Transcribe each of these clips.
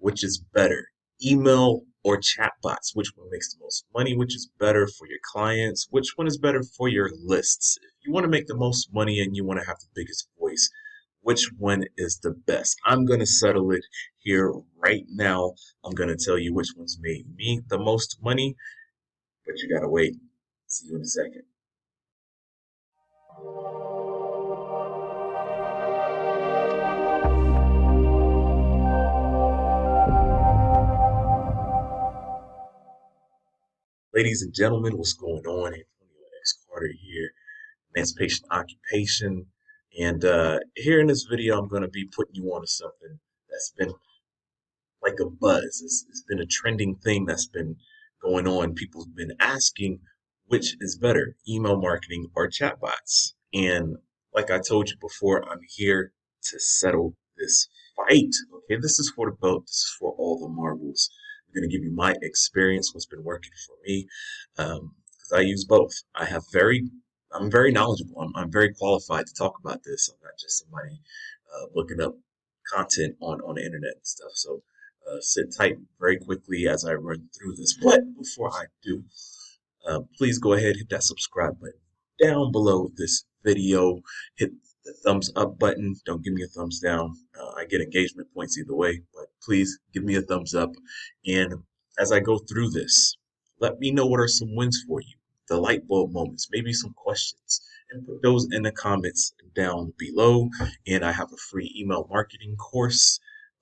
which is better, email or chatbots? Which one makes the most money? Which is better for your clients? Which one is better for your lists? If you want to make the most money and you want to have the biggest voice, which one is the best? I'm going to settle it here right now. I'm going to tell you which one's made me the most money, but you got to wait. See you in a second. Ladies and gentlemen, what's going on? Antonio X Carter here, Emancipation Occupation. And here in this video, I'm going to be putting you on to something that's been like a buzz. It's been a trending thing that's been going on. People have been asking which is better, email marketing or chatbots. And like I told you before, I'm here to settle this fight. Okay, this is for the belt. This is for all the marbles. I'm going to give you my experience, what's been working for me, because I use both. I'm very knowledgeable. I'm very qualified to talk about this. I'm not just somebody looking up content on the internet and stuff. So sit tight very quickly as I run through this. But before I do, please go ahead, hit that subscribe button down below this video. Hit the thumbs up button. Don't give me a thumbs down. I get engagement points either way, but please give me a thumbs up. And as I go through this, let me know what are some wins for you, the light bulb moments, maybe some questions, and put those in the comments down below. And I have a free email marketing course,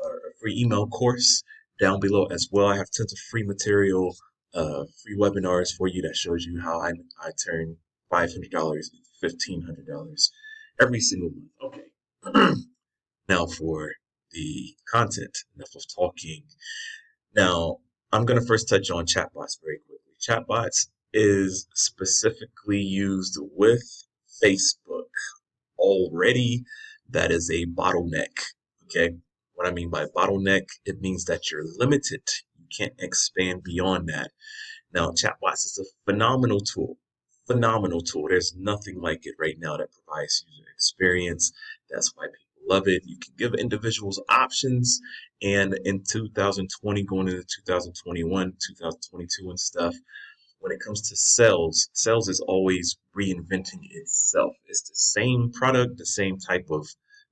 or a free email course down below as well. I have tons of free material, free webinars for you that shows you how I turn $500 into $1,500 every single month. Okay. Now for the content, enough of talking. Now, I'm going to first touch on chatbots very quickly. Chatbots is specifically used with Facebook already. That is a bottleneck. Okay. What I mean by bottleneck, it means that you're limited. You can't expand beyond that. Now, chatbots is a phenomenal tool. Phenomenal tool. There's nothing like it right now that provides user experience. That's why people love it. You can give individuals options. And in 2020, going into 2021, 2022 and stuff, when it comes to sales is always reinventing itself. It's the same product, the same type of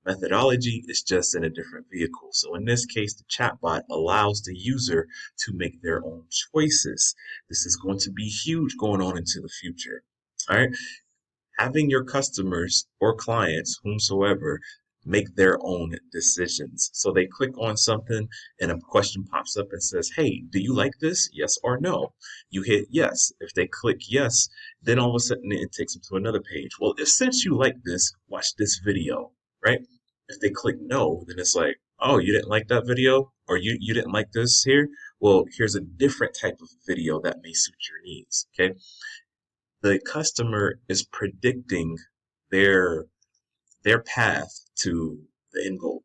methodology, it's just in a different vehicle. So in this case, the chatbot allows the user to make their own choices. This is going to be huge going on into the future. All right. Having your customers or clients, whomsoever, make their own decisions. So they click on something and a question pops up and says, hey, do you like this? Yes or no? You hit yes. If they click yes, then all of a sudden it takes them to another page. Well, if since you like this, watch this video, right? If they click no, then it's like, oh, you didn't like that video? Or you didn't like this here? Well, here's a different type of video that may suit your needs, okay? The customer is predicting their their path to the end goal,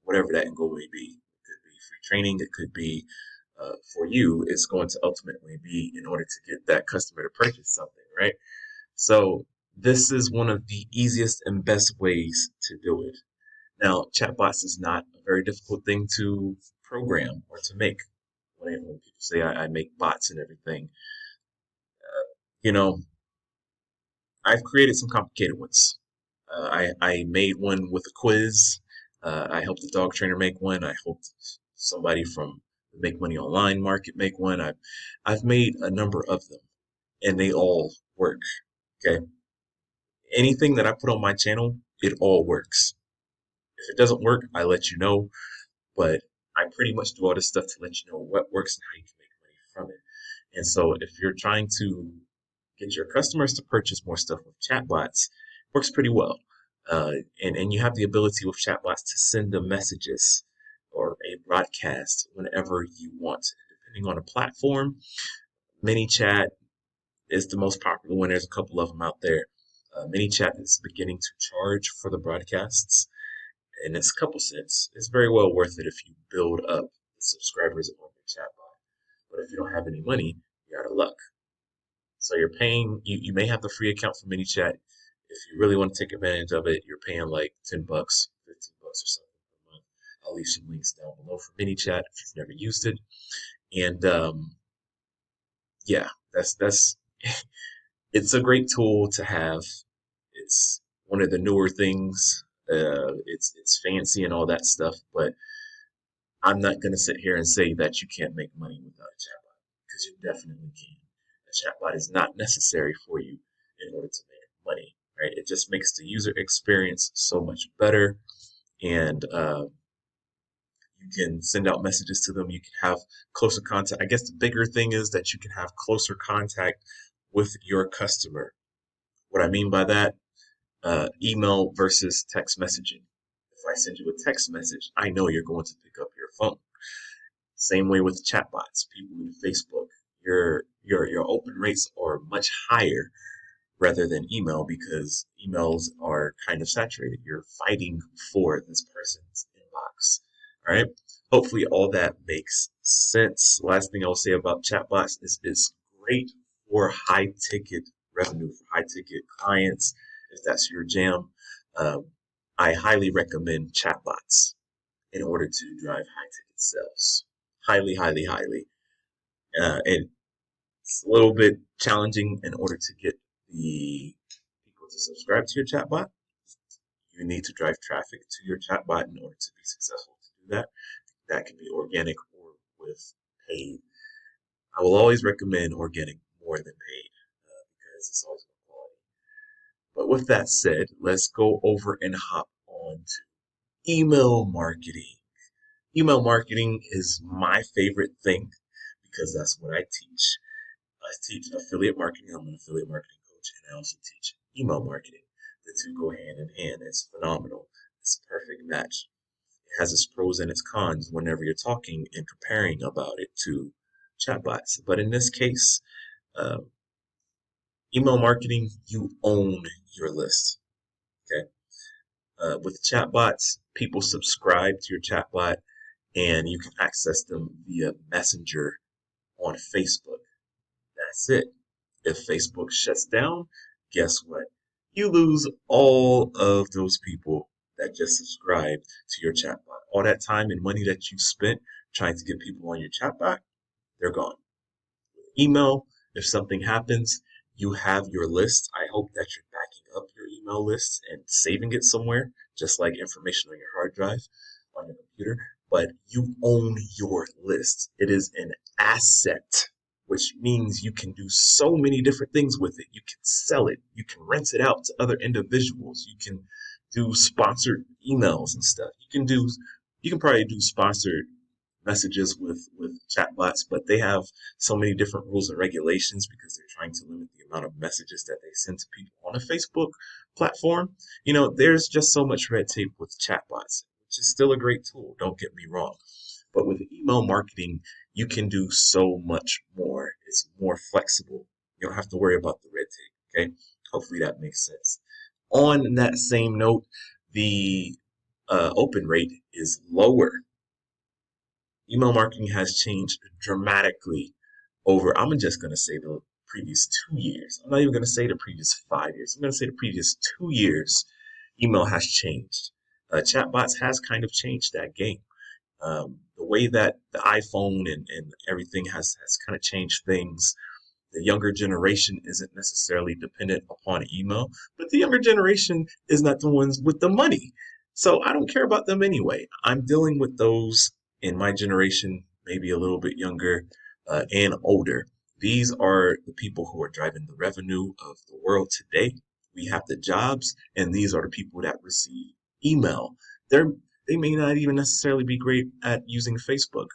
whatever that end goal may be. It could be free training. It could be for you. It's going to ultimately be in order to get that customer to purchase something, right? So this is one of the easiest and best ways to do it. Now, chatbots is not a very difficult thing to program or to make. When people say I make bots and everything, you know, I've created some complicated ones. I made one with a quiz. I helped a dog trainer make one. I helped somebody from the Make Money Online market make one. I've made a number of them, and they all work. Okay, anything that I put on my channel, it all works. If it doesn't work, I let you know. But I pretty much do all this stuff to let you know what works and how you can make money from it. And so, if you're trying to get your customers to purchase more stuff with chatbots, works pretty well. And you have the ability with chatbots to send them messages or a broadcast whenever you want. Depending on the platform, ManyChat is the most popular one. There's a couple of them out there. ManyChat is beginning to charge for the broadcasts, and it's a couple cents. It's very well worth it if you build up the subscribers on your chatbot. But if you don't have any money, you're out of luck. So you're paying, you may have the free account for ManyChat. If you really want to take advantage of it, you're paying like $10, $15 or something per month. I'll leave some links down below for ManyChat if you've never used it. And yeah, that's it's a great tool to have. It's one of the newer things. It's fancy and all that stuff, but I'm not going to sit here and say that you can't make money without a chatbot, because you definitely can. A chatbot is not necessary for you in order to make money, right? It just makes the user experience so much better, and you can send out messages to them. You can have closer contact. I guess the bigger thing is that you can have closer contact with your customer. What I mean by that, email versus text messaging. If I send you a text message, I know you're going to pick up your phone. Same way with chatbots, people in Facebook. Your open rates are much higher rather than email, because emails are kind of saturated. You're fighting for this person's inbox. All right. Hopefully all that makes sense. Last thing I'll say about chatbots is it's great for high ticket revenue, for high ticket clients. If that's your jam, I highly recommend chatbots in order to drive high ticket sales. Highly, highly, highly. And it's a little bit challenging in order to get the people to subscribe to your chatbot. You need to drive traffic to your chatbot in order to be successful to do that. That can be organic or with paid. I will always recommend organic more than paid, because it's always more quality. But with that said, let's go over and hop on to email marketing. Email marketing is my favorite thing because that's what I teach. I teach affiliate marketing. I'm an affiliate marketing coach, and I also teach email marketing. The two go hand in hand. It's phenomenal. It's a perfect match. It has its pros and its cons whenever you're talking and comparing about it to chatbots. But in this case, uh, email marketing, you own your list. Okay. With chatbots, people subscribe to your chatbot, and you can access them via Messenger on Facebook. That's it. If Facebook shuts down, guess what? You lose all of those people that just subscribed to your chatbot. All that time and money that you spent trying to get people on your chatbot, they're gone. Email, if something happens, you have your list. I hope that you're backing up your email list and saving it somewhere, just like information on your hard drive on your computer. But you own your list. It is an asset, which means you can do so many different things with it. You can sell it. You can rent it out to other individuals. You can do sponsored emails and stuff. You can probably do sponsored messages with chatbots, but they have so many different rules and regulations because they're trying to limit the amount of messages that they send to people on a Facebook platform. There's just so much red tape with chatbots, which is still a great tool, don't get me wrong. But with email marketing, you can do so much more. It's more flexible. You don't have to worry about the red tape. Okay. Hopefully that makes sense. On that same note, the open rate is lower. Email marketing has changed dramatically over, I'm just going to say the previous 2 years. I'm not even going to say the previous 5 years. I'm going to say the previous 2 years, email has changed. Chatbots has kind of changed that game. The way that the iPhone and everything has kind of changed things. The younger generation isn't necessarily dependent upon email, but the younger generation is not the ones with the money. So I don't care about them anyway. I'm dealing with those in my generation, maybe a little bit younger and older. These are the people who are driving the revenue of the world today. We have the jobs, and these are the people that receive email. They may not even necessarily be great at using Facebook.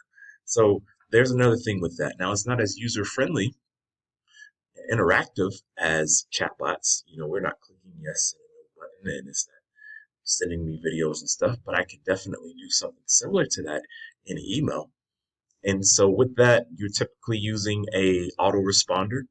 So there's another thing with that. Now, it's not as user friendly and interactive as chatbots. We're not clicking yes and no button, and it's not sending me videos and stuff, but I can definitely do something similar to that in email. And so with that, you're typically using a autoresponder.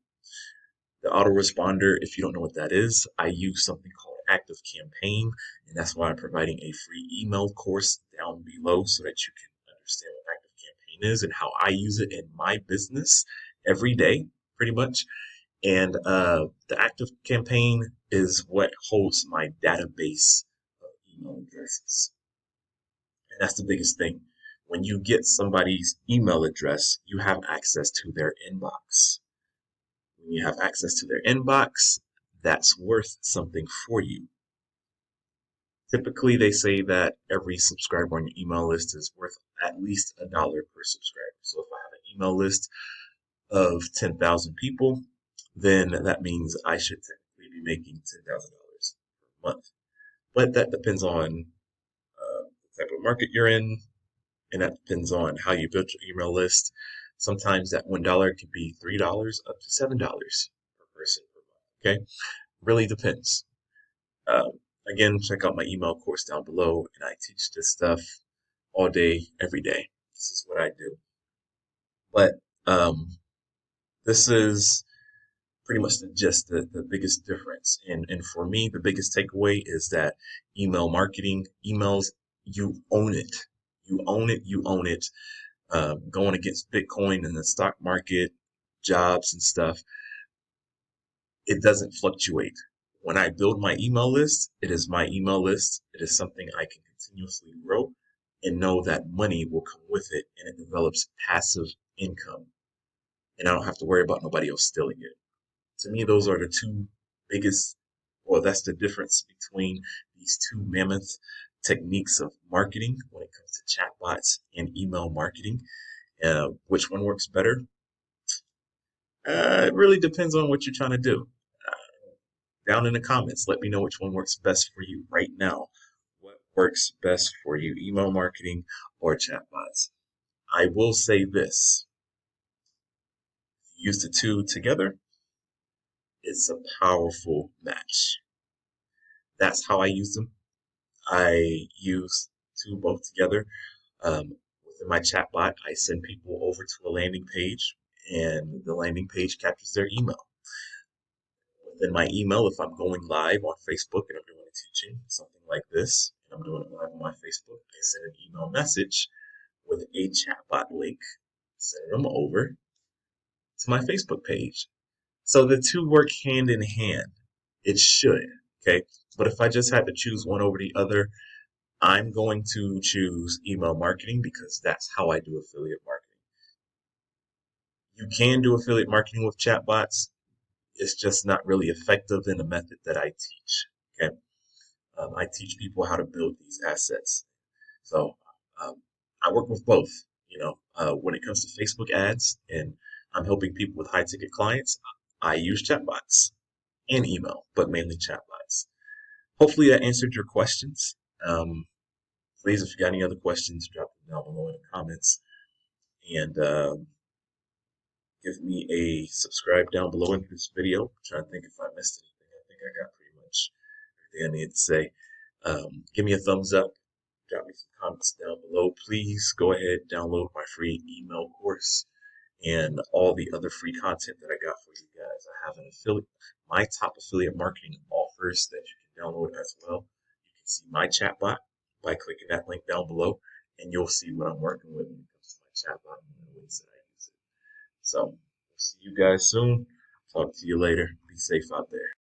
The autoresponder, if you don't know what that is, I use something called Active Campaign, and that's why I'm providing a free email course down below so that you can understand what Active Campaign is and how I use it in my business every day, pretty much. And the Active Campaign is what holds my database of email addresses. That's the biggest thing. When you get somebody's email address, you have access to their inbox. When you have access to their inbox, that's worth something for you. Typically, they say that every subscriber on your email list is worth at least $1 per subscriber. So if I have an email list of 10,000 people, then that means I should technically be making $10,000 per month. But that depends on the type of market you're in, and that depends on how you build your email list. Sometimes that $1 can be $3 up to $7 per person per month. Okay, really depends. Um, Again, check out my email course down below, and I teach this stuff all day, every day. This is what I do. But this is pretty much just the biggest difference. And for me, the biggest takeaway is that email marketing, emails, you own it. You own it. You own it. Going against Bitcoin and the stock market, jobs and stuff, it doesn't fluctuate. When I build my email list, it is my email list. It is something I can continuously grow and know that money will come with it, and it develops passive income. And I don't have to worry about nobody else stealing it. To me, those are the two biggest, well, that's the difference between these two mammoth techniques of marketing when it comes to chatbots and email marketing. Which one works better? It really depends on what you're trying to do. Down in the comments, let me know which one works best for you right now. What works best for you, email marketing or chatbots? I will say this: use the two together, it's a powerful match. That's how I use them. I use two both together. Within my chatbot, I send people over to a landing page, and the landing page captures their email. Within my email, if I'm going live on Facebook and I'm doing a teaching, something like this, and I'm doing it live on my Facebook, I send an email message with a chatbot link, send them over to my Facebook page. So the two work hand in hand. It should, okay? But if I just had to choose one over the other, I'm going to choose email marketing because that's how I do affiliate marketing. You can do affiliate marketing with chatbots. It's just not really effective in the method that I teach. Okay. I teach people how to build these assets. So um, I work with both. When it comes to Facebook ads and I'm helping people with high ticket clients, I use chatbots and email, but mainly chatbots. Hopefully that answered your questions. Please, if you got any other questions, drop them down below in the comments. And give me a subscribe down below in this video. I'm trying to think if I missed anything. I think I got pretty much everything I need to say. Give me a thumbs up. Drop me some comments down below. Please go ahead, download my free email course and all the other free content that I got for you guys. I have my top affiliate marketing offers that you can download as well. You can see my chatbot by clicking that link down below, and you'll see what I'm working with when it comes to my chatbot and the ways that I use it. So, we'll see you guys soon. Talk to you later. Be safe out there.